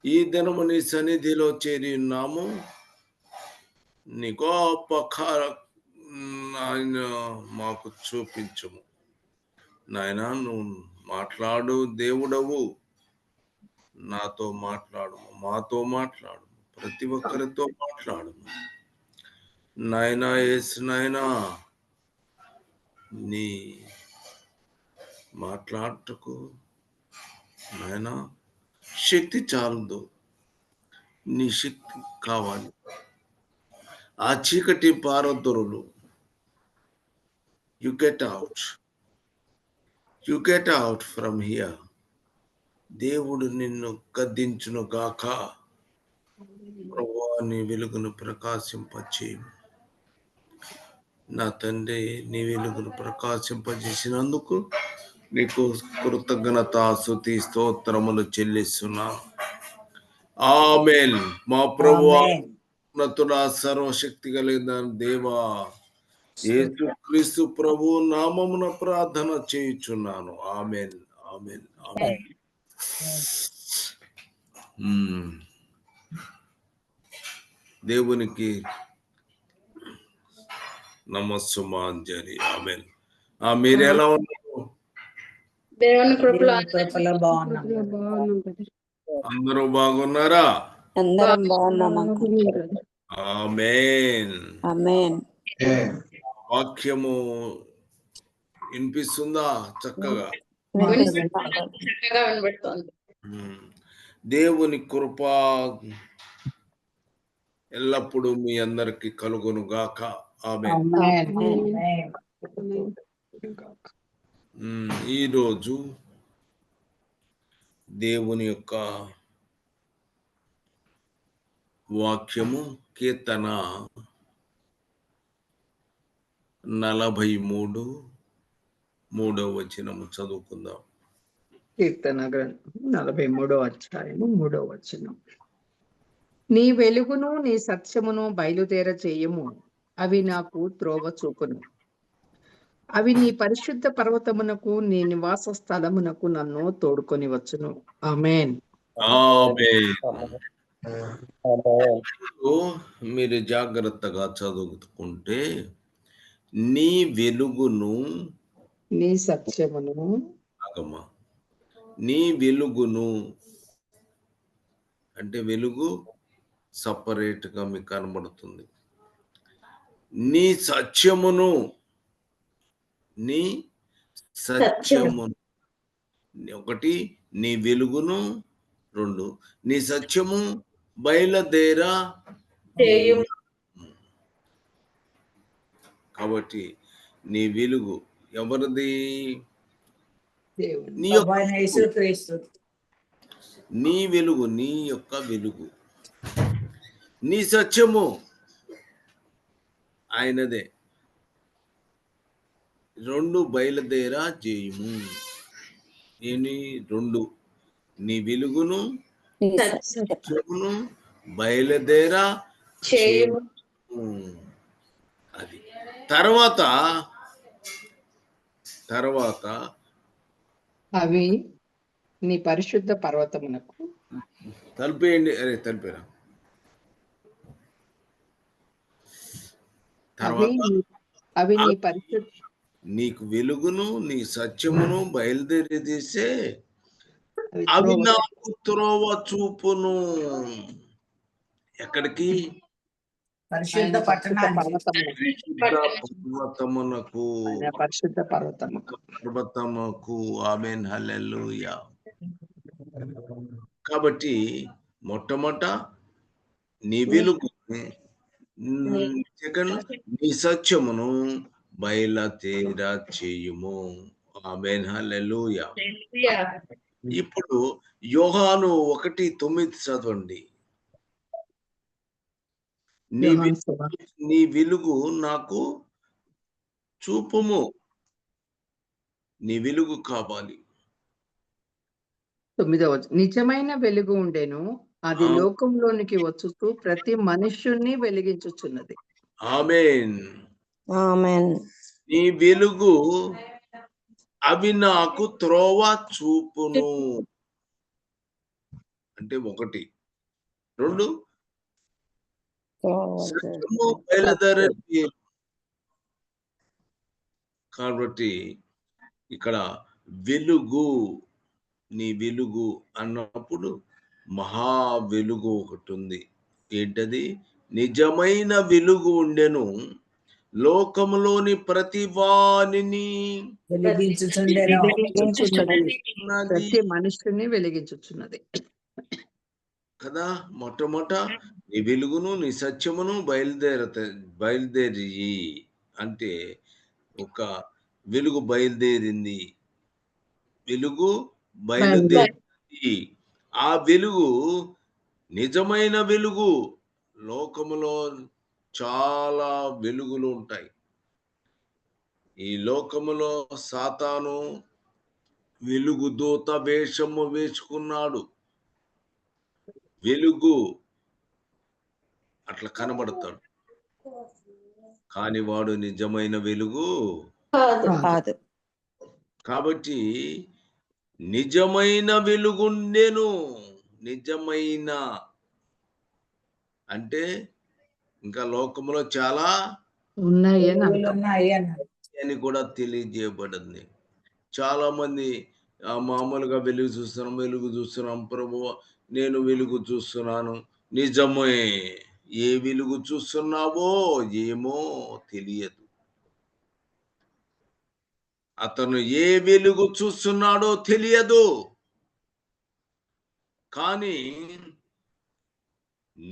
ఈ దినము నీ సన్నిధిలో చేరి ఉన్నాము. నీ గొప్ప నాయన మాకు చూపించుము. నాయన నువ్వు మాట్లాడు దేవుడవు. నాతో మాట్లాడు, మాతో మాట్లాడు, ప్రతి ఒక్కరితో మాట్లాడు. నాయనా యేసు నాయనా, నీ మాట్లాడటకు నాయనా శక్తి చాలదు, నీ శక్తి కావాలి. ఆ చీకటి పారదొరులు you get out from here. దేవుడు నిన్ను గద్దించును గాక. ప్రభువా, నీ వెలుగును ప్రకాశింపచేయు. నా తండ్రి, నీ వెలుగును ప్రకాశింపజేసినందుకు నీకు కృతజ్ఞత స్తుతి స్తోత్రములు చెల్లిస్తున్నా. ఆమేన్. మా ప్రభువా, ఉన్నతుడా, సర్వశక్తి కలిగిన దేవా, యేసుక్రీస్తు ప్రభు నామమున ప్రార్థన చేయుచున్నాను. ఆమేన్, ఆమేన్, ఆమేన్. దేవునికి నమస్సుమాంజలి. ఆమేన్. మీరు ఎలా ఉన్నారు? దేవుని కృపలో అందరూ బాగున్నారా? అందరం బాగున్నాం. ఆమేన్, ఆమేన్. వాక్యము వినిపిస్తుందా? చక్కగా వినబడుతుంది. దేవుని కృప ఎల్లప్పుడూ మీ అందరికి కలుగును గాక. ఆమేన్. ఈరోజు దేవుని యొక్క వాక్యము కీర్తన 43 3వ వచనము చదువుకుందాం. కీర్తన గ్రంథం 43వ అధ్యాయము 3వ వచనం. నీ వెలుగును నీ సత్యమును బయలుదేర చేయము, అవి నాకు త్రోవ చూపును. అవి నీ పరిశుద్ధ పర్వతమునకు, నీ నివాస స్థలమునకు నన్ను తోడుకొని వచ్చును. ఆమేన్. మీరు జాగ్రత్తగా చదువుకుంటే, నీ వెలుగును నీ సత్యమును, నీ వెలుగును అంటే వెలుగు సపరేట్ గా మీకు కనబడుతుంది. నీ సత్యమును, నీ సత్యమును, ఒకటి నీ వెలుగును, 2 నీ సత్యము బయలుదేరా. కాబట్టి నీ వెలుగు ఎవరిది? నీ వెలుగు, నీ యొక్క వెలుగు. నీ సత్యము ఆయనదే. 2 బయలుదేరా చేయము. ఏని 2? నీ వెలుగును సత్యమును బయలుదేరా చేయము. అది తర్వాత అవి నీ పరిశుద్ధ పర్వతమునకు. తలిపేయండి. తలిపేరా. అవి నీ పరిశుద్ధ, నీకు వెలుగును నీ సత్యమును బయలుదేరి తీసే అవి నాకు త్రోవ చూపును. ఎక్కడికి? పరిశుద్ధ పర్వతముకు. ఆమేన్, హల్లెలూయా. కాబట్టి మొట్టమొదట నీ వెలుగు, నీ సత్యమును బయలుదేరా చేయుము. ఆమేన్, హల్లెలూయా. ఇప్పుడు యోహాను 1:9 చదవండి. నీ వెలుగు నాకు చూపుము. నీ వెలుగు కావాలి. 9వ వచనం. నిజమైన వెలుగు ఉండెను, అది లోకంలోనికి వచ్చుతూ ప్రతి మనుష్యుణ్ణి వెలిగించుచున్నది. ఆమేన్, ఆమేన్. నీ వెలుగు అవి నాకు త్రోవ చూపును. అంటే 1 2 త్రోవ సత్యము బయలుదేరే. కాబట్టి ఇక్కడ వెలుగు, నీ వెలుగు అన్నప్పుడు మహా వెలుగు ఒకటి ఉంది. ఏంటది? నిజమైన వెలుగు ఉండెను, లోకములోని ప్రతి వానిని వెలిగించుచుండెను. ఉన్నది ప్రతి మనుషుని వెలిగించుచున్నది కదా. మొట్టమొదట నీ వెలుగును నీ సత్యమును బయలుదేరి అంటే ఒక వెలుగు బయలుదేరింది, వెలుగు బయలుదేరింది. ఆ వెలుగు నిజమైన వెలుగు. లోకములో చాలా వెలుగులు ఉంటాయి. ఈ లోకములో సాతాను వెలుగు దూత వేషము వేసుకున్నాడు. వెలుగు అట్లా కనబడతాడు, కానీ వాడు నిజమైన వెలుగు కాదు. కాబట్టి నిజమైన వెలుగుండెను. నిజమైన అంటే ఇంకా లోకంలో చాలా ఉన్నాయి అని అర్థం. ఉన్నాయి అన్నారు. అని కూడా తెలియజేయబడింది. చాలా మంది మామూలుగా వెలుగు చూస్తున్నాం ప్రభువా, నేను వెలుగు చూస్తున్నాను. నిజమే, ఏ వెలుగు చూస్తున్నావో ఏమో తెలియదు. అతను ఏ వెలుగు చూస్తున్నాడో తెలియదు. కానీ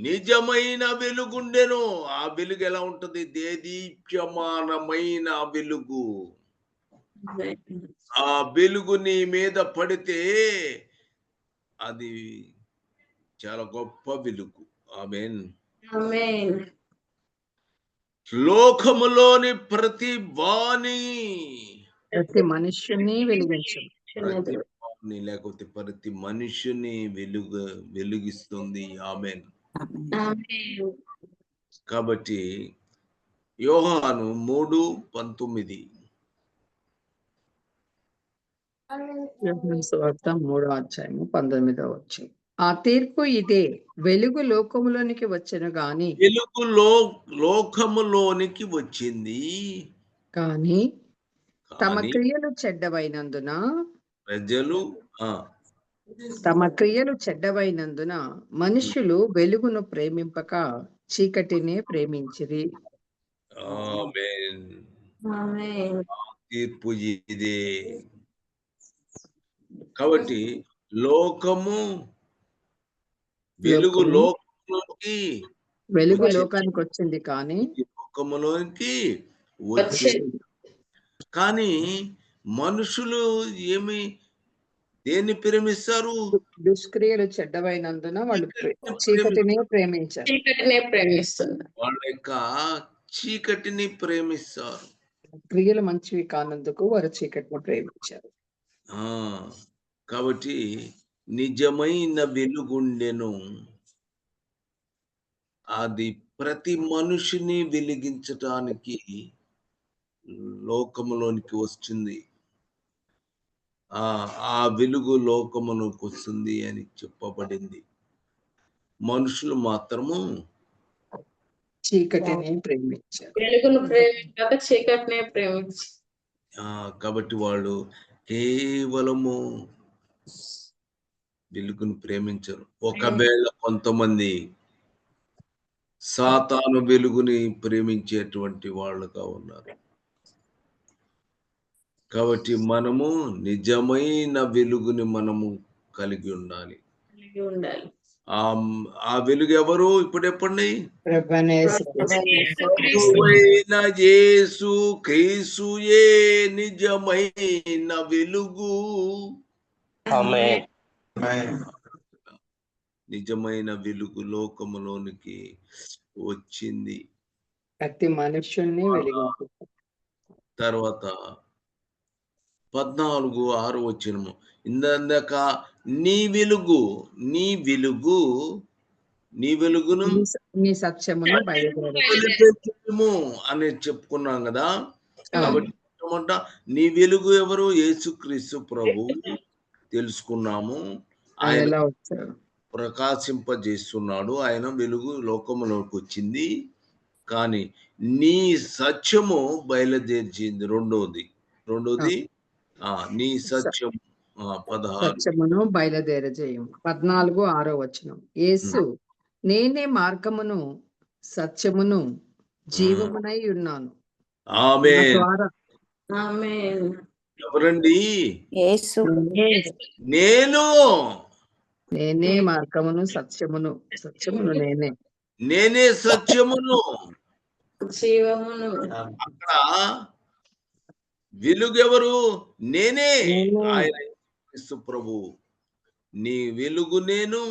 నిజమైన వెలుగుండెను. ఆ వెలుగు ఎలా ఉంటుంది? దేదీప్యమానమైన వెలుగు. ఆ వెలుగు నీ మీద పడితే అది చాలా గొప్ప వెలుగు. ఆమేన్. ఆమేన్. లోకములోని ప్రతి వాణి, ప్రతి మనుష్యుని వెలిగించు. ప్రతి వాణి లేకపోతే ప్రతి మనుషుని వెలుగిస్తుంది. ఆమేన్. ఆమేన్. కాబట్టి యోహాను 3:19. యోహాను సువార్త 3:19. ఆ తీర్పు ఇదే, వెలుగు లోకములోనికి వచ్చెను గాని వెలుగు లోకములోనికి వచ్చింది, కానీ తమ కానీ క్రియలు చెడ్డవైనందున ప్రజలు మనుష్యులు వెలుగును ప్రేమింపక చీకటినే ప్రేమించిరి. ఆమేన్. ఆమేన్. తీర్పు ఇదే. కాబట్టి లోకము వెలుగు లోకంలోకి వెలుగు లోకానికి వచ్చింది కానీ లోకములోకి వచ్చింది. కానీ మనుషులు దేన్ని ప్రేమిస్తారు? దుష్క్రియలు చెడ్డవైనందున వాళ్ళు చీకటినే ప్రేమించారు. చీకటినే ప్రేమిస్తున్నారు. వాళ్ళ యొక్క చీకటిని ప్రేమిస్తారు. క్రియలు మంచివి కానందుకు వారు చీకటిని ప్రేమించారు. కాబట్టి నిజమైన వెలుగుండెను. అది ప్రతి మనుషుని వెలిగించటానికి లోకములోనికి వస్తుంది. ఆ వెలుగు లోకములోకి వస్తుంది అని చెప్పబడింది. మనుషులు మాత్రము చీకటిని ప్రేమించారు. వెలుగును ప్రేమించక చీకటినే ప్రేమించి కాబట్టి వాళ్ళు కేవలము వెలుగును ప్రేమించరు. ఒకవేళ కొంతమంది సాతాను వెలుగుని ప్రేమించేటువంటి వాళ్ళుగా ఉన్నారు. కాబట్టి మనము నిజమైన వెలుగుని మనము కలిగి ఉండాలి. ఆ వెలుగు ఎవరు? ఇప్పుడు చెప్పండి. ప్రభువైన యేసు క్రీస్తుయే నిజమైన వెలుగు. నిజమైన వెలుగు లోకములోనికి వచ్చింది. ప్రతి మనుష్యుని వెలిగించు. తర్వాత 14:6 వచనము, ఇందాక నీ వెలుగును నీ సత్యమును బయలుదేరము అని చెప్పుకున్నాం కదా. కాబట్టి నీ వెలుగు ఎవరు? యేసుక్రీస్తు ప్రభు తెలుసుకున్నాము. ఆయన ప్రకాశింపజేస్తున్నాడు. ఆయన వెలుగు లోకములోకి వచ్చింది. కానీ నీ సత్యము బయలుదేర్చింది. రెండోది నీ సత్యం 16. సత్యమును బయలుదేరజేయము. 14:6 యేసు నేనే మార్గమును సత్యమును జీవమునై ఉన్నాను. నా ఆమేన్. ద్వారా ఆమేన్. ఎవరండి? యేసు నేను నేనే మార్గమును సత్యమును నేనే సత్యమును. జీవమును. అక్కడ వెలుగెవరు? నేనే. ఆయన యేసు ప్రభు. నీ వెలుగు నేను,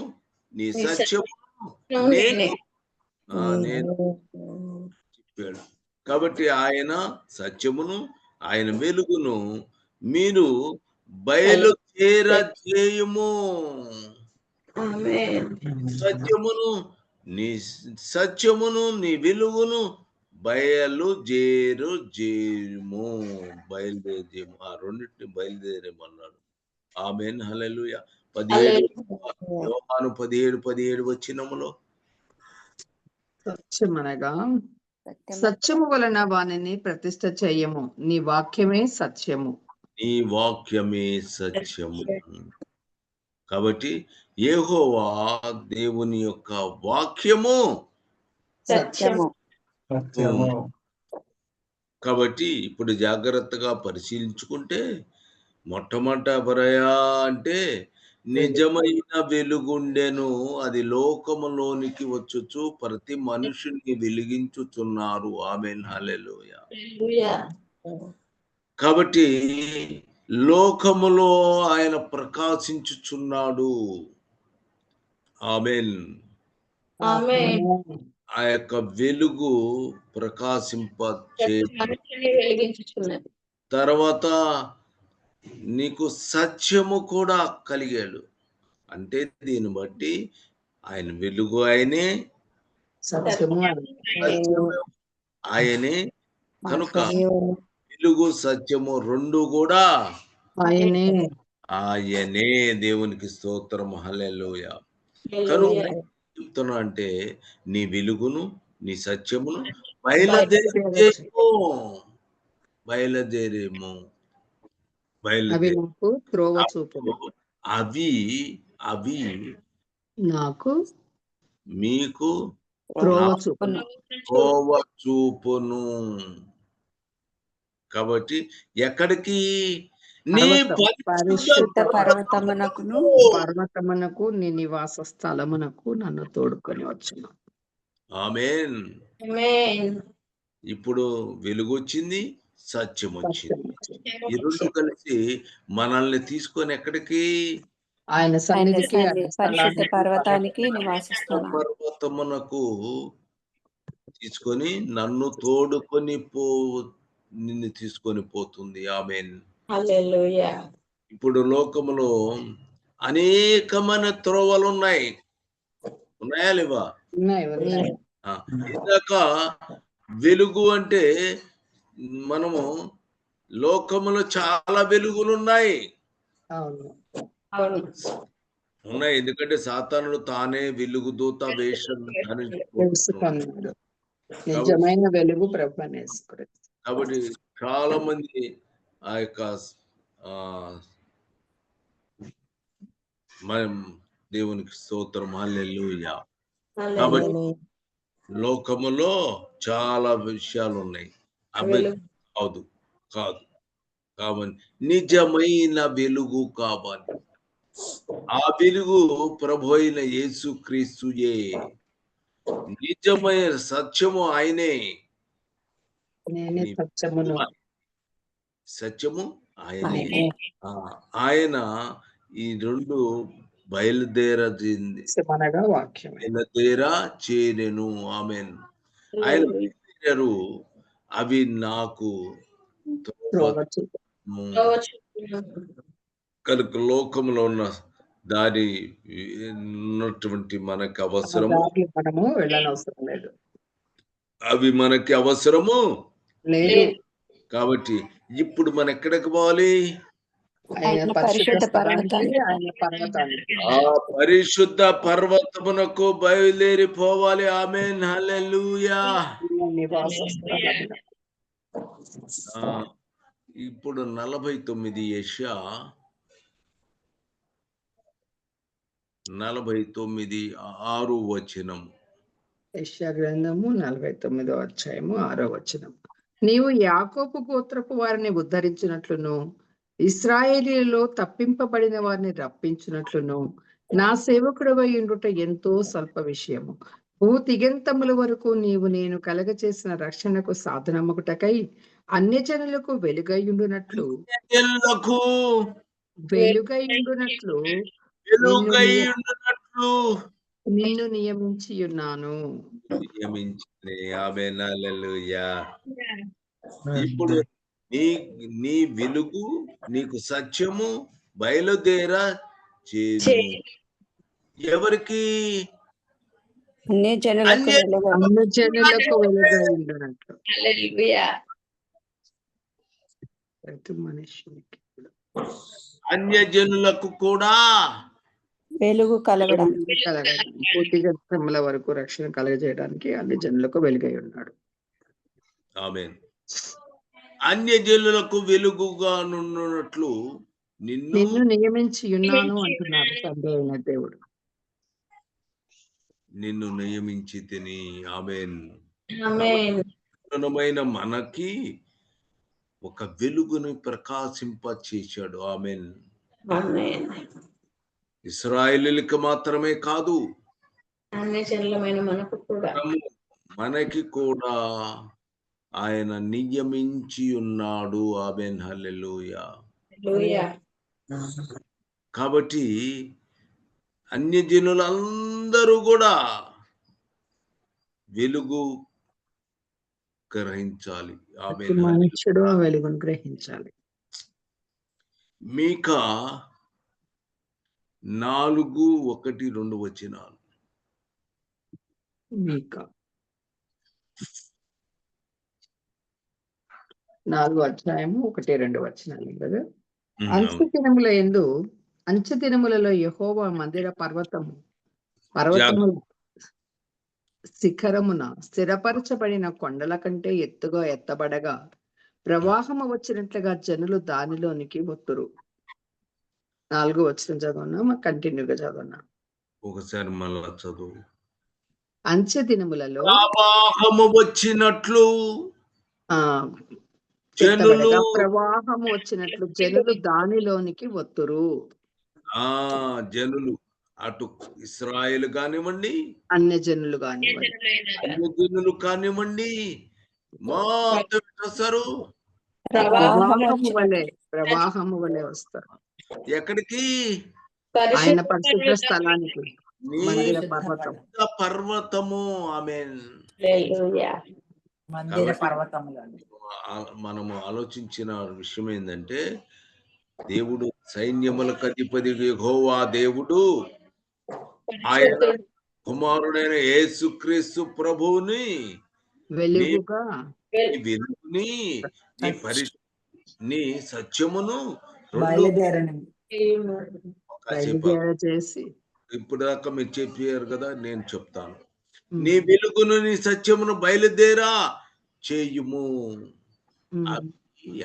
నీ సత్యము నేను. నేను చెప్పాడు. కాబట్టి ఆయన సత్యమును, ఆయన వెలుగును మీరు బయలుదేరజేయము. ఆమేన్. సత్యమును నీ వెలుగును బయలుదేరజేయము. ఆ రెండింటిని బయలుదేరేమన్నాడు. ఆమేన్. హల్లెలూయా. 17 యోహాను 17 వచనములో సత్యమనగా సత్యము వలన వానిని ప్రతిష్ఠ చెయ్యము. నీ వాక్యమే సత్యము. నీ వాక్యమే సత్యము. కాబట్టి యెహోవా దేవుని యొక్క వాక్యము సత్యము. కాబట్టి ఇప్పుడు జాగ్రత్తగా పరిశీలించుకుంటే మొట్టమొదట ఎవరయ్యా అంటే నిజమైన వెలుగుండెను, అది లోకములోనికి వచ్చుచు ప్రతి మనుషుని వెలిగించుచున్నారు. ఆమేన్. హల్లెలూయా. హల్లెలూయా. కాబట్టి లోకములో ఆయన ప్రకాశించుచున్నాడు. ఆమేన్. ఆమేన్. ఆ యొక్క వెలుగు ప్రకాశింప మనుషుని వెలిగించుచున్నది. తర్వాత నీకు సత్యము కూడా కలిగాడు. అంటే దీన్ని బట్టి ఆయన వెలుగు ఆయనే, సత్యము ఆయనే. కనుక వెలుగు సత్యము రెండు కూడా ఆయనే. దేవునికి స్తోత్రం. హల్లెలూయా. కనుక చెప్తున్నా అంటే నీ వెలుగును, నీ సత్యమును బయలుదేరేము. అవి నాకు త్రోవ చూపును. అవి నాకు మీకు త్రోవ చూపును. చూపును. కాబట్టి ఎక్కడికి? నీ పరిశుద్ధ పర్వతమునకు నీ నివాస స్థలమునకు నన్ను తోడుకొని వచ్చును. ఆమేన్. ఆమేన్. ఇప్పుడు వెలుగు వచ్చింది, సత్యం వచ్చింది. ఈ రెండు కలిసి మనల్ని తీసుకొని ఎక్కడికి? ఆయన సన్నిధికి, పరిశుద్ధ పర్వతానికి నివాసిస్తున్నాను. పర్వతమునకు తీసుకొని నిన్ను తీసుకొని పోతుంది. ఆమేన్. హల్లెలూయా. ఇప్పుడు లోకములో అనేకమైన త్రోవలు ఉన్నాయి. ఉన్నాయా లేవా? ఇందాక వెలుగు అంటే మనము లోకములో చాలా వెలుగులు ఉన్నాయి. ఉన్నాయి. ఎందుకంటే సాతానుడు తానే వెలుగు దూత వేషం నిజమైన వెలుగు ప్రభువునేసు. కాబట్టి చాలా మంది ఆ యొక్క దేవునికి స్తోత్రం. హల్లెలూయా. కాబట్టి లోకములో చాలా విషయాలు ఉన్నాయి. అవి కాదు కాబట్టి నిజమైన వెలుగు కావాలి. ఆ వెలుగు ప్రభు అయిన యేసుక్రీస్తుయే. నిజమైన సత్యము ఆయనే. సత్యము ఆయనే. ఆయన ఈ రెండు చేరెను. ఆమేన్. ఆయన అవి నాకు కనుక లోకంలో ఉన్న దారి ఉన్నటువంటి మనకు అవసరము, అవి మనకి అవసరము లేదు. కాబట్టి ఇప్పుడు మనం ఎక్కడికి పోవాలి? ఆయన పరిశుద్ధ స్థలానికి, ఆయన పర్వతానికి ఆ పరిశుద్ధ పర్వతమునకు బయలుదేరిపోవాలి. ఆమేన్, హల్లెలూయా. నివాస స్థలమున. ఇప్పుడు 49 యెషయా 49:6 వచనం. యెషయా గ్రంథము 49వ అధ్యాయము 6వ వచనం. నీవు యాకోబు గోత్రపు వారిని ఉద్ధరించినట్లును, ఇశ్రాయేలీయులలో తప్పింపబడిన వారిని రప్పించినట్లును, నా సేవకుడవై ఉండుట ఎంతో స్వల్ప విషయము. భూతిగంతముల వరకు నీవు నేను కలగచేసిన రక్షణకు సాధనముటకై అన్యజనులకు వెలుగైయుండునట్లు జనులకు వెలుగైయుండునట్లు వెలుగైయుండునట్లు నిన్ను నియమించి ఉన్నాను. నియమించింది. ఆమేన్, హల్లెలూయా. ఇప్పుడు నీ వెలుగు, నీకు సత్యము బయలుదేరా చేయును. ఎవరికి? అన్యజనులకు వెలుగు. అన్యజనులకు వెలుగైయుండునట్లు హల్లెలూయా. ప్రతి మనుషునికి అన్యజనులకు కూడా వెలుగు కలగడం. పూర్తిగతముల వరకు రక్షణ కలగజేయడానికి అన్ని జనులకు వెలుగై ఉన్నాడు. ఆమేన్. అన్యజనులకు వెలుగుగా నుండునట్లు నిన్ను నియమించి ఉన్నాను అంటున్నాడు తండ్రి అయిన దేవుడు. నిన్ను నియమించి తిని. ఆమేన్. ఆమేన్. పూర్ణమైన మనకి ఒక వెలుగుని ప్రకాశింప చేశాడు. ఆమేన్. ఆమేన్. ఇశ్రాయేలీయులకు మాత్రమే కాదు, అన్యజనులమైన మనకు కూడా మనకి కూడా ఆయన నియమించి ఉన్నాడు. ఆమేన్, హల్లెలూయా. హల్లెలూయా. కాబట్టి అన్యజనులందరూ కూడా వెలుగు గ్రహించాలి. ప్రతి మనుష్యుడు ఆ వెలుగును గ్రహించాలి. మీకా 4:1-2 వచనాలు. మీకా 4వ అధ్యాయము 1-2 వచనాలు కదా. అంచె దినములలో యెహోవా మందిర పర్వతము శిఖరమున స్థిరపరచబడిన కొండల కంటే ఎత్తుగా ఎత్తబడగా ప్రవాహము వచ్చినట్లుగా జనులు దానిలోనికి వత్తురు. 4వ వచనం చదవన్నా, కంటిన్యూగా చదవన్నా. ఒకసారి మళ్ళా చదువు. అంచె దినములలో ప్రవాహము వచ్చినట్లు ఎత్తబడగా ప్రవాహము వచ్చినట్లు జనులు దానిలోనికి వత్తురు. జనులు అటు ఇశ్రాయేలు కానివ్వండి, అన్యజనులు కానివ్వండి, అన్యజనులు కానివ్వండి, మొత్తం వస్తారు. ప్రవాహము వలె వస్తారు. ఎక్కడికి? ఆయన పరిశుద్ధ స్థలానికి, మందిర పర్వతం. పర్వతము. ఆమేన్. మందిర పర్వతములు. మనము ఆలోచించిన విషయం ఏంటంటే, దేవుడు సైన్యములకు అధిపతి యెహోవా దేవుడు ఆయన కుమారుడైన యేసుక్రీస్తు ప్రభువుని వెలుగుగా వెలుగుని నీ సత్యమును చేసి ఇప్పుడు దాకా మీరు చెప్పారు కదా, నేను చెప్తాను. నీ వెలుగును నీ సత్యమును బయలుదేరా చేయుము.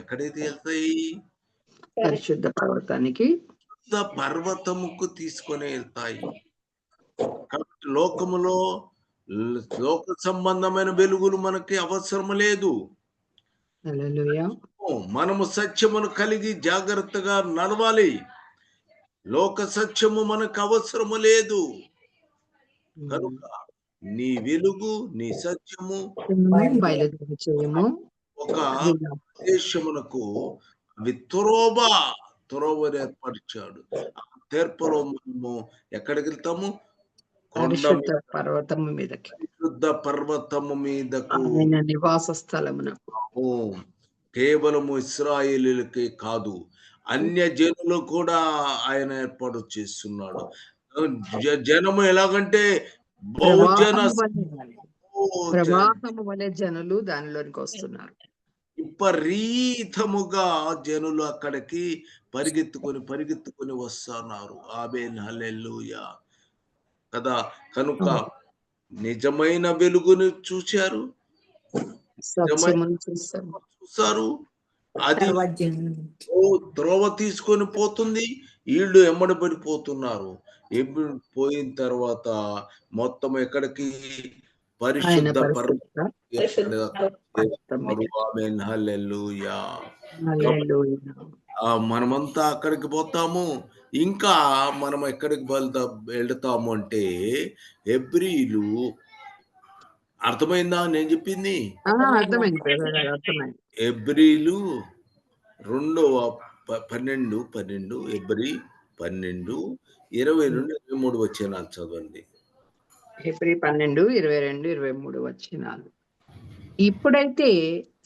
ఎక్కడైతే వెళ్తాయి? పరిశుద్ధ పర్వతానికి, పర్వతముకు తీసుకొని వెళ్తాయి. కాబట్టి లోకములో లోక సంబంధమైన వెలుగులు మనకి అవసరం లేదు. మనము సత్యమును కలిగి జాగ్రత్తగా నడవాలి. లోక సత్యము మనకు అవసరము లేదు. కనుక నీ వెలుగు నీ సత్యము బయలుదేరి చేయము. ఒక దేశమునకు అవి త్రోవ ఏర్పరిచాడు. తీర్పులో మనము ఎక్కడికి వెళ్తాము? పరిశుద్ధ పర్వతము మీదకి, పరిశుద్ధ పర్వతము మీదకు, ఆయన నివాస స్థలమునకు. కేవలము ఇశ్రాయేలీయులకే కాదు, అన్య జనులు కూడా ఆయన ఏర్పాటు చేస్తున్నాడు. జనము ఎలాగంటే బహుజన ప్రవాహము వలె జనులు దానిలోనికి వస్తున్నారు. విపరీతముగా జనులు అక్కడికి పరిగెత్తుకొని వస్తున్నారు. ఆమేన్, హల్లెలూయా కదా. కనుక నిజమైన వెలుగును చూశారు, సత్యమును చూశారు. చూసారు. అది సర్వజ్ఞ త్రోవ తీసుకొని పోతుంది, వీళ్ళు ఎమ్మడి పడిపోతున్నారు. పోయిన తర్వాత మొత్తం ఎక్కడికి ఆయన పరిశుద్ధ పరిశుద్ధ ఆమేన్, హల్లెలూయా. హల్లెలూయా. మనమంతా అక్కడికి పోతాము. ఇంకా మనం ఎక్కడికి వెళ్తాము అంటే హెబ్రీలు. అర్థమైందా నేను చెప్పింది? అర్థమైంది బ్రదర్ గారు, అర్థమైంది. హెబ్రీలు 12 హెబ్రీ 12:22-23 వచనాలు చదవండి. హెబ్రీ 12:22-23 వచనాలు. ఇప్పుడైతే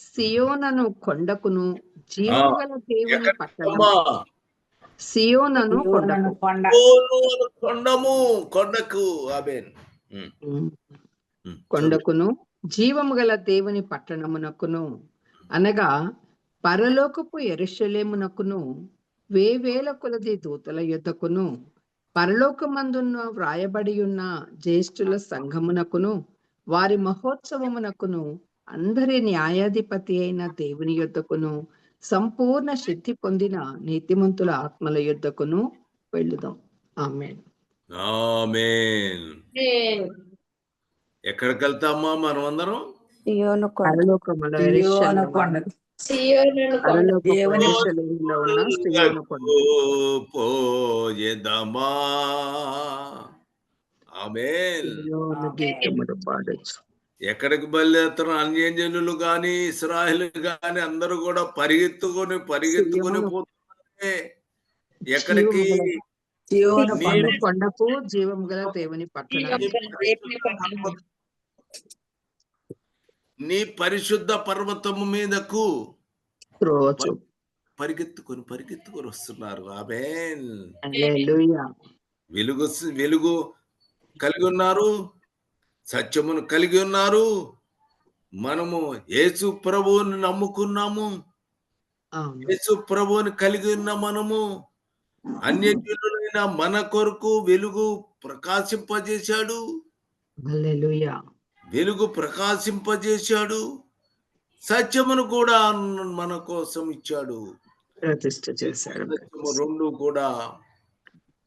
సియోనను కొండకును జీవము గల దేవుని పట్టణము, సియోనను కొండకు కొండకు ఆమేన్. కొండకును జీవము గల దేవుని పట్టణమునకును అనగా పరలోకపు యెరూషలేమునకును వేవేల కొలది దూతల యొద్దకును పరలోకమందున్న వ్రాయబడి ఉన్న జ్యేష్ఠుల సంఘమునకును వారి మహోత్సవమునకును అందరి న్యాయాధిపతి అయిన దేవుని యొద్దకును సంపూర్ణ సిద్ధి పొందిన నీతిమంతుల ఆత్మల యొద్దకును వెళ్ళుదాం. ఆమేన్. ఆమేన్. ఎక్కడికి వెళ్తామా మనం అందరం? సియోను కొండ. పరలోకములో సియోను కొండకు పరలోకపు యెరూషలేములో ఉన్న సియోను కొండ పోయేదమా. ఆమేన్. సియోను గీతములు పాడొచ్చు. ఎక్కడికి బయలుదేరుతున్న అన్యజనులు గాని ఇశ్రాయేలు గాని అందరూ కూడా పరిగెత్తుకొని పోతుంటే ఎక్కడికి? సియోను కొండ కొండకు జీవము గల దేవుని పట్టణానికి. నీ పరిశుద్ధ పర్వతము మీదకు త్రోవచ్చు. పరిగెత్తుకొని వస్తున్నారు. ఆమేన్. హల్లెలూయా. వెలుగు కలిగి ఉన్నారు, సత్యమును కలిగి ఉన్నారు. మనము యేసు ప్రభువుని నమ్ముకున్నాము. ఆమేన్. యేసు ప్రభువుని కలిగి ఉన్న మనము అన్యజనులైన మన కొరకు వెలుగు ప్రకాశింపజేశాడు. హల్లెలూయా. వెలుగు ప్రకాశింపజేశాడు. సత్యమును కూడా మన కోసం ఇచ్చాడు. ప్రతిష్ఠ చేశాడు. సత్యము రెండు కూడా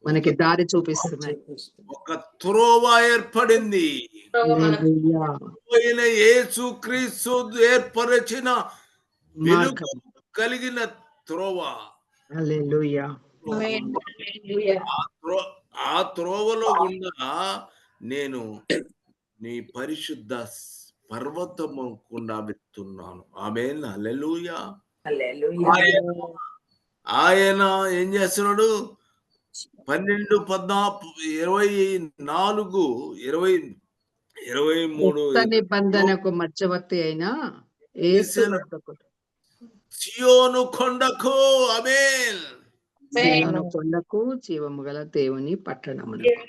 మనకి దారి చూపిస్తున్నాయి. ఒక త్రోవ ఏర్పడింది. హల్లెలూయా. పోయిన యేసు క్రీస్తు ఏర్పరచిన వెలుగు కలిగిన త్రోవ. హల్లెలూయా. ఆ త్రోవలో గుండా నేను నీ పరిశుద్ధ పర్వతము గుండా వెళ్తున్నాను. ఆమేన్, హల్లెలూయా. హల్లెలూయా. ఆయన ఏం చేస్తున్నాడు? 12:24-23 నిబంధనకు మధ్యవర్తి అయిన యేసు వద్దకు, సియోను కొండకు. ఆమేన్. సియోను కొండకు జీవము గల దేవుని పట్టణమునకు.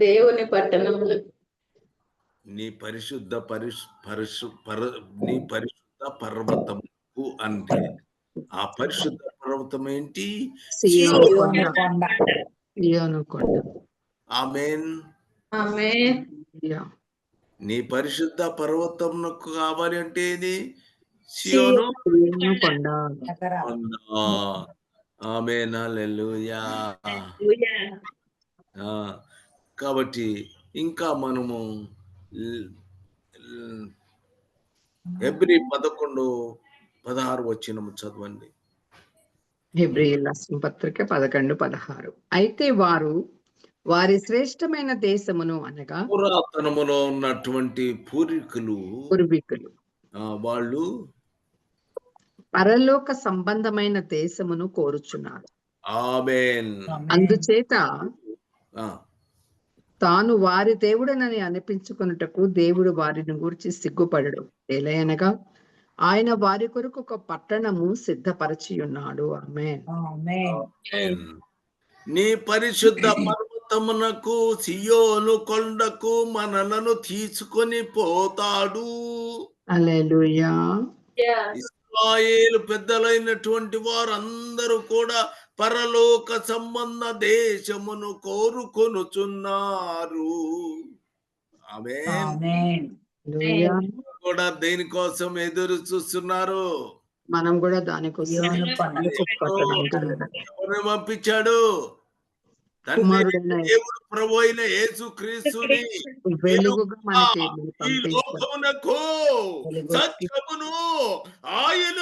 దేవుని పట్టణములు నీ పరిశుద్ధ పర్వతముకు అంటే ఆ పరిశుద్ధ పర్వతం ఏంటి? సియోను కొండ. కొండ సియోను కొండ. ఆమేన్. ఆమేన్. నీ పరిశుద్ధ పర్వతమునకు కావాలి అంటే ఇది సియోను కొండ. కొండ. ఆమేన్, హల్లెలూయా. కాబట్టి ఇంకా మనము హెబ్రీ 11:16 వచనము చదవండి. హెబ్రీయుల పత్రిక 11:16. అయితే వారు వారి శ్రేష్టమైన దేశమును అనగా పురాతనములో ఉన్నటువంటి పూర్వీకులు వాళ్ళు పరలోక సంబంధమైన దేశమును కోరుచున్నారు. ఆమేన్. అందుచేత తాను వారి దేవుడనని అనిపించుకొనుటకు దేవుడు వారిని గూర్చి సిగ్గుపడడు. ఏలయనగా ఆయన వారి కొరకు ఒక పట్టణము సిద్ధపరచి ఉన్నాడు. ఆమేన్. నీ పరిశుద్ధ పర్వతమునకు సియోను కొండకు మనలను తీసుకొని పోతాడు. హల్లెలూయా. ఇశ్రాయేలు పెద్దలైనటువంటి వారు అందరూ కూడా పరలోక సంబంధ దేశమును కోరుకొనుచున్నారు. ఆమేన్. ఆమేన్. హల్లెలూయా. కూడా దేనికోసం ఎదురు చూస్తున్నారు? మనం కూడా దానికోసం సియోను కొండకు ఎవరిని పంపించాడు? తండ్రి కుమారుడైన దేవుడు ప్రభు అయిన యేసు క్రీస్తుని వెలుగుగా మనకి ఈ పంపించారు. లోకమునకు వెలుగు. సత్యమును ఆయన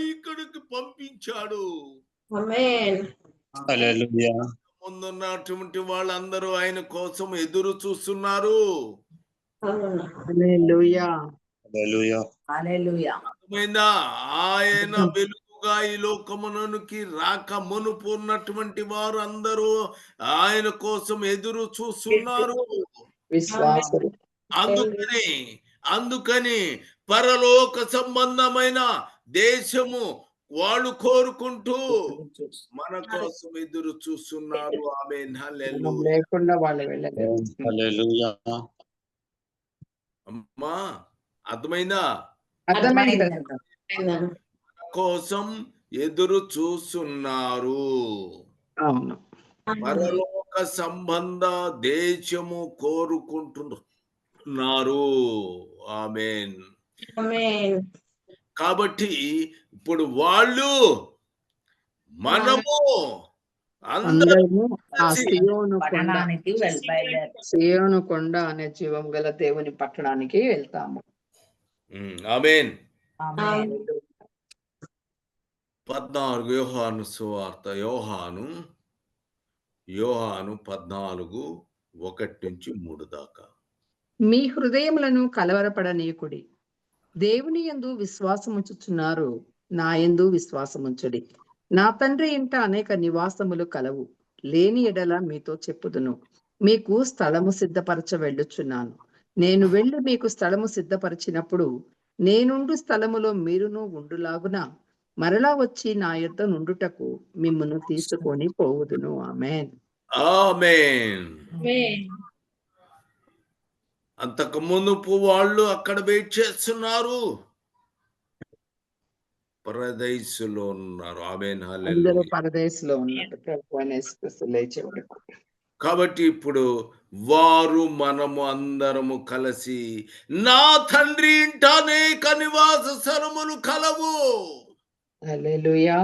ఇక్కడికి పంపించాడు. ఆమేన్. హల్లెలూయా. ముందున్నటువంటి వాళ్ళందరూ ఆయన కోసం ఎదురు చూస్తున్నారు. అవును. హల్లెలూయా. హల్లెలూయా. హల్లెలూయా. అర్థమైందా? ఆయన వెలుగుగా ఈ లోకమునకి రాక మునుపు ఉన్నటువంటి వారు అందరూ ఆయన కోసం ఎదురు చూస్తున్నారు. విశ్వాసులు అందుకని పరలోక సంబంధమైన దేశము వాళ్ళు కోరుకుంటూ మన కోసం ఎదురు చూస్తున్నారు. ఆమేన్. మనం హల్లెలూయా. లేకుండా వాళ్ళు వెళ్ళలేదు. హల్లెలూయా. అమ్మా అర్థమైందా? అర్థమైంది. ఆమేన్. కోసం ఎదురు చూస్తున్నారు. అవును. పరలోక సంబంధ దేశము కోరుకుంటున్నారు. ఆమేన్. ఆమేన్. కాబట్టి ఇప్పుడు వాళ్ళు మనము అందరూ అందరము ఆ సియోను కొండ, పట్టణానికి బయలుదేరు. సియోను కొండ అనే జీవం గల దేవుని పట్టణానికి వెళ్తాము. ఆమేన్. ఆమేన్. 14 యోహాను సువార్త యోహాను 14:1-3 దాకా. మీ హృదయములను కలవరపడనీయకుడి. దేవుని యందు విశ్వాసముంచుచున్నారు, నా యందు విశ్వాసముంచుడి. నా తండ్రి ఇంట అనేక నివాసములు కలవు. లేని ఎడల మీతో చెప్పుదును. మీకు స్థలము సిద్ధపరచ వెళ్ళుచున్నాను. నేను వెళ్ళి మీకు స్థలము సిద్ధపరిచినప్పుడు నేనుండు స్థలములో మీరును ఉండులాగున మరలా వచ్చి నా యొద్ద నుండుటకు మిమ్మును తీసుకొని పోవుదును. ఆమేన్. ఆమేన్. ఆమేన్. అంతకు మునుపు వాళ్ళు అక్కడ వెయిట్ చేస్తున్నారు, పరదైసులో ఉన్నారు. ఆమేన్. అందరూ హల్లెలూయా. పరదేశంలో ఉన్నారు ప్రభు అయిన యేసుక్రీస్తు లేచే వరకు. కాబట్టి ఇప్పుడు వారు మనము అందరము కలిసి నా తండ్రి ఇంట అనేక నివాస స్థలములు కలవు. హల్లెలూయా.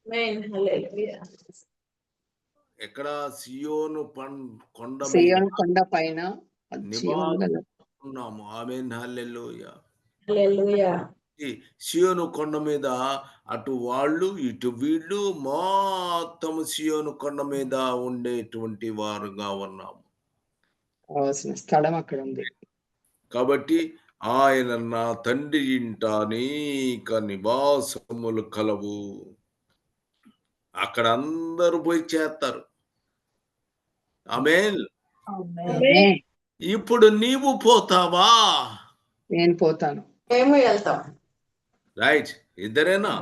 ఆమేన్. హల్లెలూయా. ఎక్కడ? సియోను కొండ మీద సియోను కొండ పైన జీవం గల ఉన్నాము. ఆమేన్. హల్లెలూయా. హల్లెలూయా. ఈ సియోను కొండ మీద అటు వాళ్ళు ఇటు వీళ్ళు మొత్తం సియోను కొండ మీద ఉండేటువంటి వారుగా ఉన్నాము. కావాల్సిన స్థలం అక్కడ ఉంది. కాబట్టి ఆయన నా తండ్రి ఇంట అనేక నివాసములు కలవు. అక్కడ అందరూ పోయి చేస్తారు. ఆమేన్. ఆమేన్. ఇప్పుడు నీవు పోతావా? నేను పోతాను. మేము వెళ్తాం. రైట్, ఇద్దరేనా?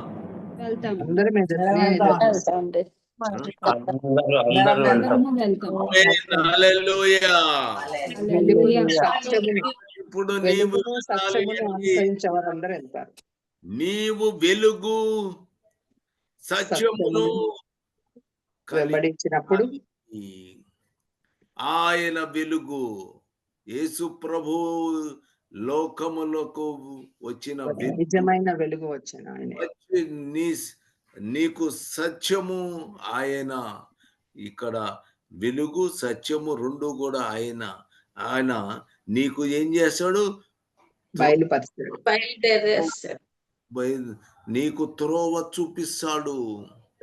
అందరి మీద వెళ్తామండి. ఆమేన్. హల్లెలూయా. ఇప్పుడు నీవు సత్యమును అనుసరించే వారందరూ వెళ్తారు. నీవు వెలుగు సత్యమును వెంబడించినప్పుడు ఆయన వెలుగు యేసు ప్రభు లోకములకు వచ్చిన వెలుగు నిజమైన వెలుగు వచ్చిన ఆయన వచ్చి నీకు సత్యము ఆయన. ఇక్కడ వెలుగు సత్యము రెండు కూడా ఆయన నీకు ఏం చేస్తాడు? బయలుపరుస్తాడు. బయలుదేరేస్తారు. నీకు త్రోవ చూపిస్తాడు.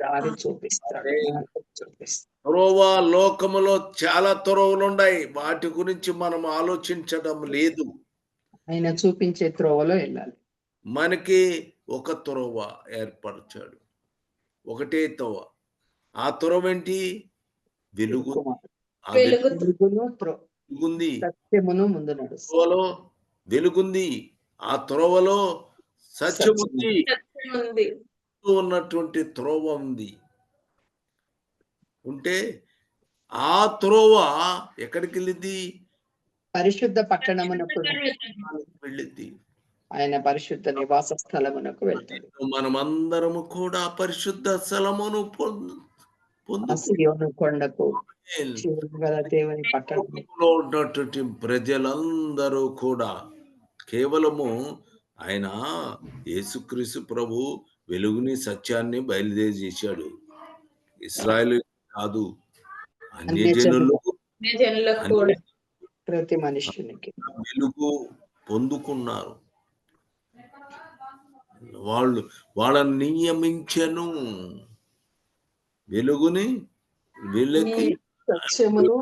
దారి చూపిస్తాడు. త్రోవ లోకములో చాలా త్రోవలు ఉన్నాయి, వాటి గురించి మనం ఆలోచించడం లేదు. ఆయన చూపించే త్రోవలో వెళ్ళాలి. మనకి ఒక త్రోవ ఏర్పరిచాడు, ఒకటే త్రోవ. ఆ త్రోవ ఏంటి? వెలుగు. ఆ వెలుగును వెలుగుంది, సత్యమును ముందు నడుస్తాడు. త్రోవలో వెలుగుంది, ఆ త్రోవలో సత్యం ఉంది, ఉన్నటువంటి త్రోవ ఉంది. ఉంటే ఆ త్రోవ ఎక్కడికి వెళ్ళింది? పరిశుద్ధ పట్టణమునకు వెళ్ళింది. ఆయన పరిశుద్ధ నివాస స్థలమునకు వెళ్తాడు. మనమందరము కూడా పరిశుద్ధ స్థలమును ఆ సియోను కొండకు జీవము గల దేవుని పట్టణం. లోకంలో ఉన్నటువంటి ప్రజలందరూ కూడా కేవలము ఆయన యేసుక్రీస్తు ప్రభు వెలుగుని సత్యాన్ని బయలుదేరి చేశాడు. ఇశ్రాయేలు కాదు, అన్య జనులు జనులకు కూడా ప్రతి మనుష్యునికి వెలుగు పొందుకున్నారు. వాళ్ళని నియమించెను, వెలుగుని వీళ్ళకి సత్యమును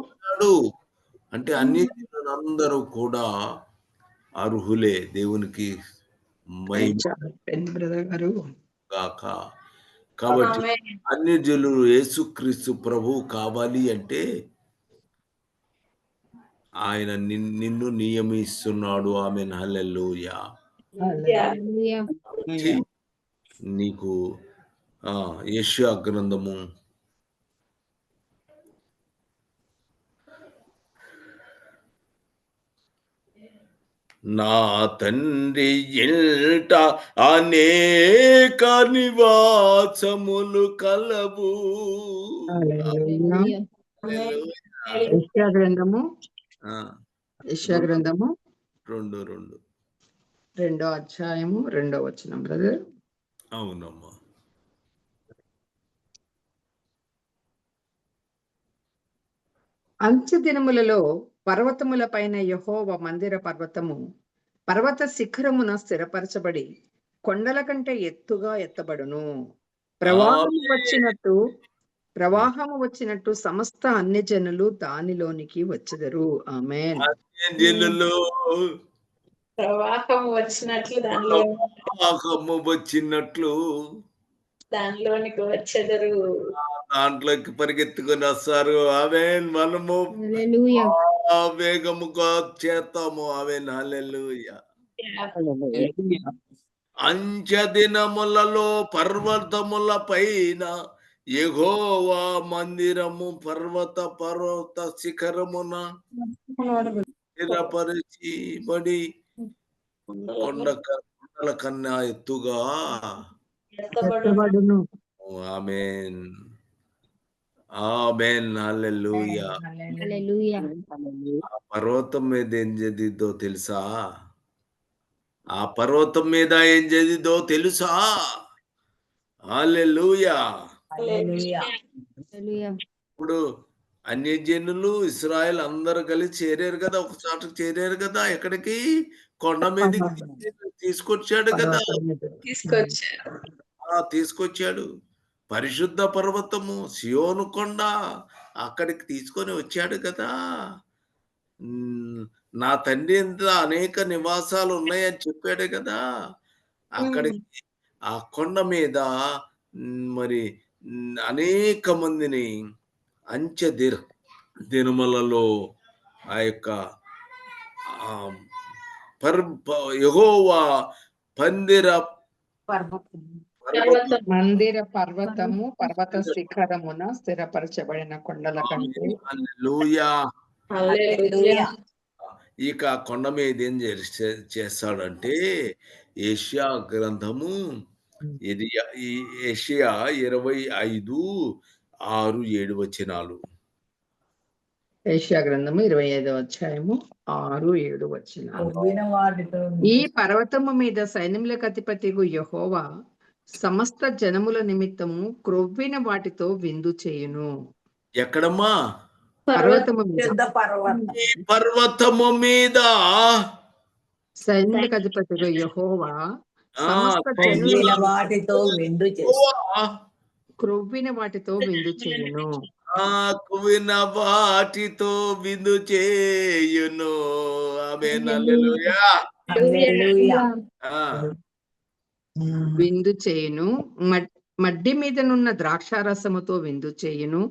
అంటే అన్ని అందరూ కూడా అర్హులే దేవునికి బ్రదర్ గారు గాక. కాబట్టి అన్ని జనులు యేసుక్రీస్తు ప్రభు కావాలి అంటే ఆయన నిన్ను నియమిస్తున్నాడు. ఆమేన్, హల్లెలూయా. నీకు యెషయా గ్రంథము నా తండ్రి ఇంట అనేక నివాసములు కలవు. యెషయా గ్రంథము 2వ అధ్యాయము 2వ వచనం బ్రదర్. అవునమ్మా. అంత్య దినములలో పర్వతముల పైన యెహోవా మందిర పర్వత శిఖరమున స్థిరపరచబడి కొండల కంటే ఎత్తుగా ఎత్తబడును. ప్రవాహము వచ్చినట్టు సమస్త అన్య జనులు దానిలోనికి వచ్చెదరు. ఆమేన్. ప్రవాహం వచ్చినట్లు దానిలోనికి వచ్చెదరు. దాంట్లోకి పరిగెత్తుకొని వస్తారు. ఆమేన్. మనము వేగముగా చేస్తాము. ఆమేన్, హల్లెలూయా. అంత్య దినములలో పర్వతముల పైన యెహోవా మందిరము పర్వత శిఖరమున స్థిరపరచబడి కొండల కన్నా ఎత్తుగా ఎత్తబడును. ఆమేన్, ఆమేన్, హల్లెలూయా. ఆ పర్వతం మీద ఏం జరిగిందో తెలుసా? హల్లెలూయా. ఇప్పుడు అన్యజనులు ఇశ్రాయేల్ అందరూ కలిసి చేరారు కదా, ఒక చోటకు చేరారు కదా. ఎక్కడికి? కొండ మీదకి తీసుకొచ్చాడు కదా. తీసుకొచ్చాడు. పరిశుద్ధ పర్వతము సియోను కొండ, అక్కడికి తీసుకొని వచ్చాడు కదా. నా తండ్రి ఎంత అనేక నివాసాలు ఉన్నాయని చెప్పాడు కదా. అక్కడికి ఆ కొండ మీద మరి అనేక మందిని అంచె దినములలో ఆ యొక్క యెహోవా మందిర పర్వత శిఖరమున స్థిరపరచబడిన కొండల కంటే. హల్లెలూయా. ఇక కొండ మీద ఏం చేస్తాడంటే యెషయా గ్రంథము యెషయా 25:6-7 వచనాలు. యెషయా గ్రంథము 25వ అధ్యాయము 6-7 వచనాలు. ఈ పర్వతము మీద సైన్యములకు అధిపతియగు యెహోవా సమస్త జనముల నిమిత్తము క్రొవ్విన వాటితో విందు చేయును. ఎక్కడమ్మా? పర్వతము మీద సైన్యములకు అధిపతిగా యెహోవా సమస్త వాటితో విందు క్రొవ్విన వాటితో విందు చేయును. క్రొవ్విన వాటితో విందు చేయును. ఆమేన్, హల్లెలూయా. విందు చేయును. మడ్డి మీదనున్న ద్రాక్షారసముతో విందు చేయును.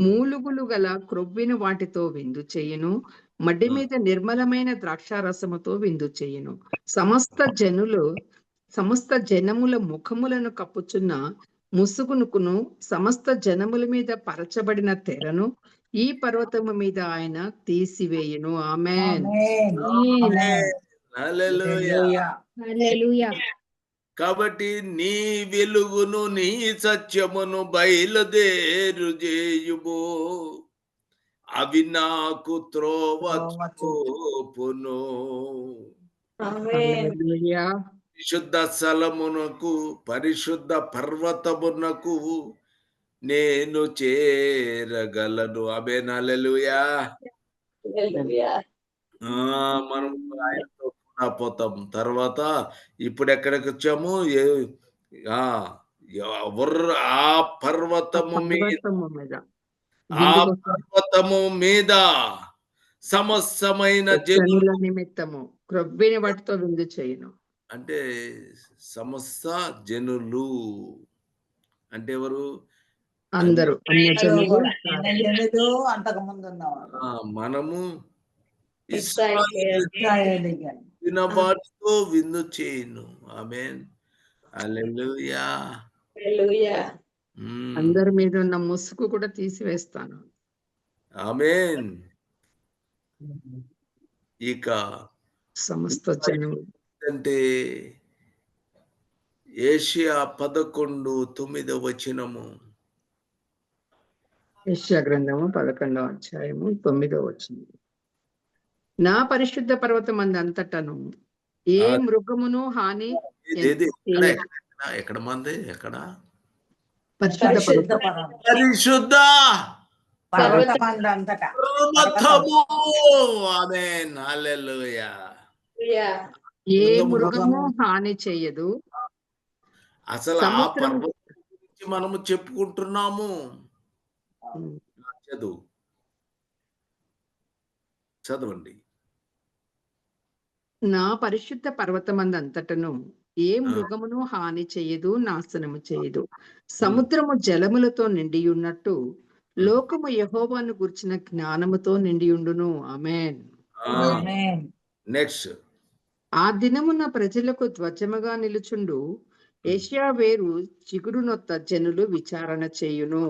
మూలుగులు గల క్రొవ్విన వాటితో విందు చేయును. మడ్డి మీద నిర్మలమైన ద్రాక్షారసముతో విందు చేయును. సమస్త జనముల ముఖములను కప్పుచున్న ముసుగునుకును సమస్త జనముల మీద పరచబడిన తెరను ఈ పర్వతము మీద ఆయన తీసివేయును. ఆమేన్, హల్లెలూయా. హల్లెలూయా. కాబట్టి నీ వెలుగును నీ సత్యమును బయలుదేరు చేయుము, అవి నాకు త్రోవ చూపును. ఆమేన్. హల్లెలూయా. పరిశుద్ధ స్థలమునకు, పరిశుద్ధ పర్వతమునకు నేను చేరగలను. ఆమేన్. హల్లెలూయా. హల్లెలూయా. మనం ఆయనతో కూడా పోతాం. తర్వాత ఇప్పుడు ఎక్కడికి వచ్చాము? ఆ ఎవరు ఆ పర్వతము మీద, పర్వతము మీద ఆ విందుకు పర్వతము మీద సమస్తమైన జనుల జనులు, నిమిత్తము క్రొవ్విన వాటితో విందు చేయను. అంటే సమస్త జనులు అంటే ఎవరు? అందరూ అన్యజనులు అన్యజనులు అంతకు ముందు ఉన్నవారు మనము ఇశ్రాయేలు. ఇశ్రాయేలీయులు. వాటితో విందు చేయను. ఆమేన్. హల్లెలూయా. హల్లెలూయా. అందరి మీద ఉన్న ముసుగు కూడా తీసివేస్తాను. ఆమేన్. ఇక సమస్త జనులు అంటే ఏషియా 11:9 యెషయా గ్రంథము 11వ అధ్యాయము 9వ వచనం. నా పరిశుద్ధ పర్వతం అంతటను ఏ మృగమును హాని ఎక్కడ మంది? ఎక్కడ? పరిశుద్ధ పరిశుద్ధ పర్వతం పరిశుద్ధ పర్వతమందంతటా పర్వతము. ఆమేన్. హల్లెలూయా. ఏ మృగము హాని చేయదు. అసలు ఆ సముద్రం పర్వతం గురించి మనము చెప్పుకుంటున్నాము. చదవండి. నా పరిశుద్ధ పర్వతమందంతటను ఏ మృగమును హాని చేయదు, నాశనము చేయదు. సముద్రము జలములతో నిండి ఉన్నట్టు లోకము యెహోవాను గుర్చిన జ్ఞానముతో నిండి ఉండును. ఆమేన్. ఆమేన్. నెక్స్ట్. ఆ దినమున ప్రజలకు ధ్వజముగా నిలుచుండు ఏషియా వేరు చిగురునొత్త జనులు విచారణ చేయును.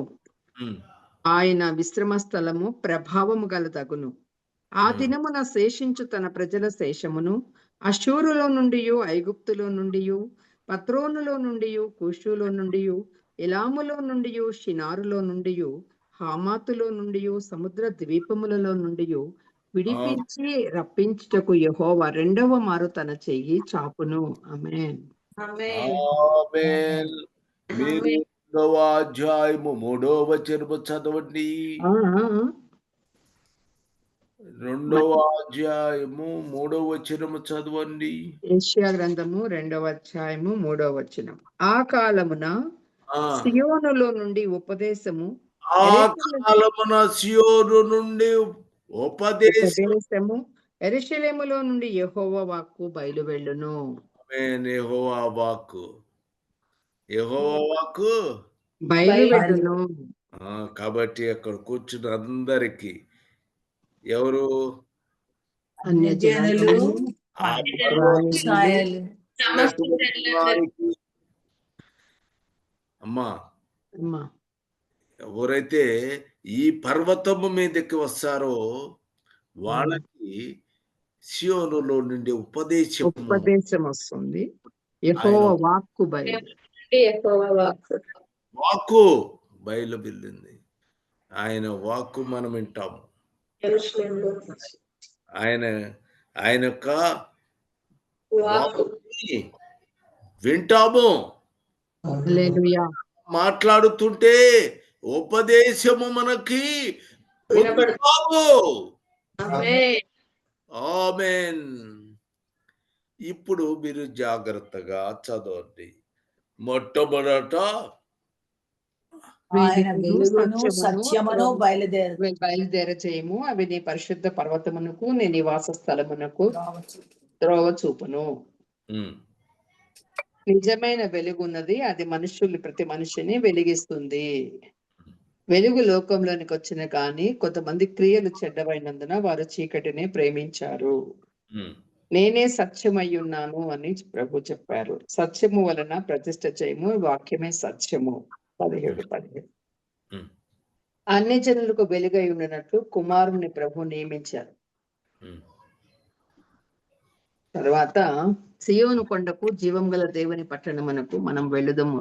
ఆయన విశ్రమ స్థలము ప్రభావము గలదగును. ఆ దినమున శేషించు తన ప్రజల శేషమును అషూరులో నుండి, ఐగుప్తులో నుండి, పత్రోనులో నుండి, కూషులో నుండి, ఎలాములో నుండి, షినారులో నుండి, హామాతులో నుండి, సముద్ర ద్వీపములలో నుండి విడిపించి రప్పించుటకు యెహోవా రెండవ మారు తన చెయ్యి చాపును. ఆమేన్. ఆమేన్. మీరు 2వ అధ్యాయము 3వ వచనము చదవండి. 2వ అధ్యాయము 3వ వచనము చదవండి. యెషయా గ్రంథము 2వ అధ్యాయము 3వ వచనం. ఆ కాలమున సియోనులో నుండి ఉపదేశము, ఆ కాలమున సియోను నుండి ఉపదేశము, యెరూషలేములో నుండి యెహోవా వాక్కు బయలువెళ్ళును. ఆమేన్. యెహోవా వాక్కు, యెహోవా వాక్కు బయలువెళ్ళును. కాబట్టి అక్కడ కూర్చున్న అందరికి ఎవరు? అన్యజనులు ఆ ఇశ్రాయేలు. వారికి. అమ్మా, ఎవరైతే ఈ పర్వతము మీదకి వస్తారో వాళ్ళకి సియోనులో నుండి ఉపదేశం వస్తుంది. యెహోవా వాక్కు వాక్కు బయలువెళ్ళింది. ఆయన వాక్కు మనం వింటాము. ఆయన యొక్క వాక్కుని వింటాము. హల్లెలూయా. మాట్లాడుతుంటే ఉపదేశము మనకి వినపడతాము. ఆమేన్. ఇప్పుడు మీరు జాగ్రత్తగా చదవండి. మొట్టమొదట ఆయన వెలుగును సత్యమును బయలుదేర చేయము, అవి నీ పరిశుద్ధ పర్వతమునకు నీ నివాస స్థలమునకు త్రోవ చూపును. నిజమైన వెలుగున్నది, అది ప్రతి మనిషిని వెలిగిస్తుంది. వెలుగు లోకంలోనికి వచ్చిన కానీ కొంతమంది క్రియలు చెడ్డవైనందున వారు చీకటిని ప్రేమించారు. నేనే సత్యమయ్యున్నాను అని ప్రభు చెప్పారు. సత్యము వలన ప్రతిష్ఠ చేయము, వాక్యమే సత్యము. 17 అన్ని జనులకు వెలుగై ఉండినట్లు కుమారుని ప్రభు నియమించారు. తర్వాత సియోను కొండకు జీవం గల దేవుని పట్టణమునకు మనం వెళ్ళుదము.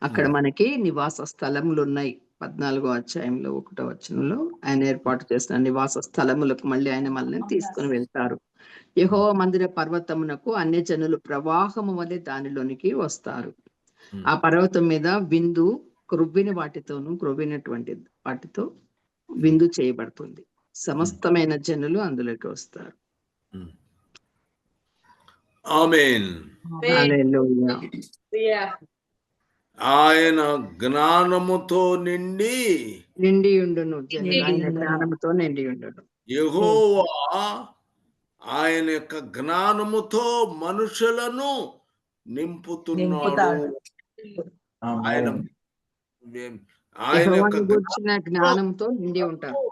అక్కడ మనకి నివాస స్థలములు ఉన్నాయి. 14వ అధ్యాయంలో 1వ వచనంలో ఆయన ఏర్పాటు చేసిన నివాస స్థలములకు మళ్ళీ ఆయన మనల్ని తీసుకుని వెళ్తారు. యెహోవా మందిర పర్వతమునకు అన్య జనులు ప్రవాహము వలె దానిలోనికి వస్తారు. ఆ పర్వతం మీద విందు క్రొవ్వినటువంటి వాటితో విందు చేయబడుతుంది. సమస్తమైన జనులు అందులోకి వస్తారు. ఆమేన్. హల్లెలూయా. ఆయన జ్ఞానముతో నిండి ఉండును. ఆయన జ్ఞానముతో నిండి ఉండును. యెహోవా ఆయన యొక్క జ్ఞానముతో మనుషులను నింపుతున్నాడు. ఆయన యొక్క గురించిన జ్ఞానంతో నిండి ఉంటారు.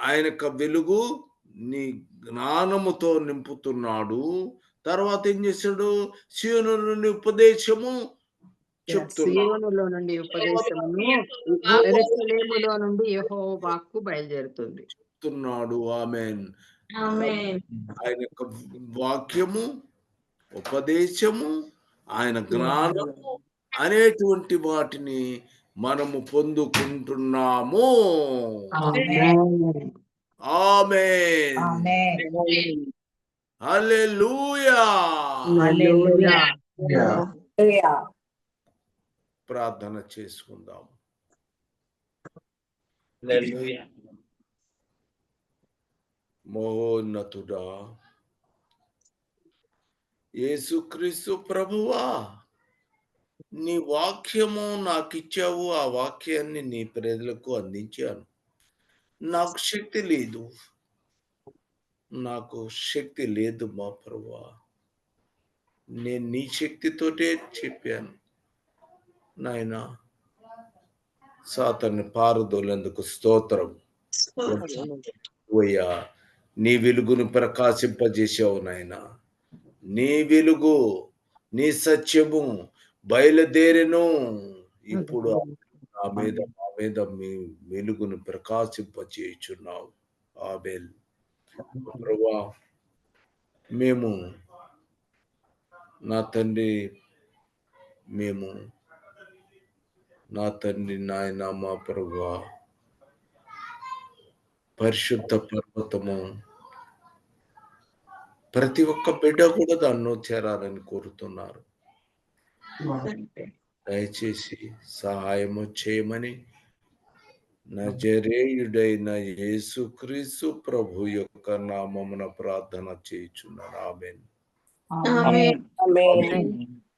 ఆయన యొక్క వెలుగు నీ జ్ఞానముతో నింపుతున్నాడు. తర్వాత ఏం చేశాడు? సీయోను నుండి ఉపదేశము సీయోనులో నుండి ఉపదేశమును, యెరూషలేములో నుండి యెహోవా వాక్కు బయలుదేరుతుంది. చెప్తున్నాడు. ఆమేన్. ఆమేన్. ఆయన యొక్క వాక్యము, ఉపదేశము, ఆయన జ్ఞానము అనేటువంటి వాటిని మనము పొందుకుంటున్నాము. ఆమేన్. హల్లెలూయా. ప్రార్థన చేసుకుందాం. మహోన్నతుడా యేసుక్రీస్తు ప్రభువా, నీ వాక్యము నాకు ఇచ్చావు. ఆ వాక్యాన్ని నీ ప్రజలకు అందించాను. నాకు శక్తి లేదు మా ప్రభువా. నేను నీ శక్తితోటే చెప్పాను నాయనా. సాతాన్ని పారదోలేందుకు స్తోత్రం అయ్యా. నీ వెలుగును ప్రకాశింపజేసావు నాయనా. నీ వెలుగు, నీ సత్యము బయలుదేరెను. ఇప్పుడు మా మీద మీ వెలుగును ప్రకాశింపజేయుచున్నావు. ఆమేన్. ప్రభువా, మేము నా తండ్రి నాయన మా ప్రభువా, పరిశుద్ధ పర్వతము ప్రతి ఒక్క బిడ్డ కూడా దాన్ని చేరాలని కోరుతున్నారు. దయచేసి సహాయము చేయమని నజరేయుడైన యేసుక్రీస్తు ప్రభు యొక్క నామమున ప్రార్థన చేయుచున్నాను. ఆమేన్. ఆమేన్.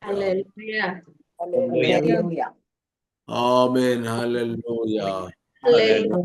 హల్లెలూయా. ఆమేన్. హల్లెలూయా. హల్లెలూయా. హల్లెలూయా.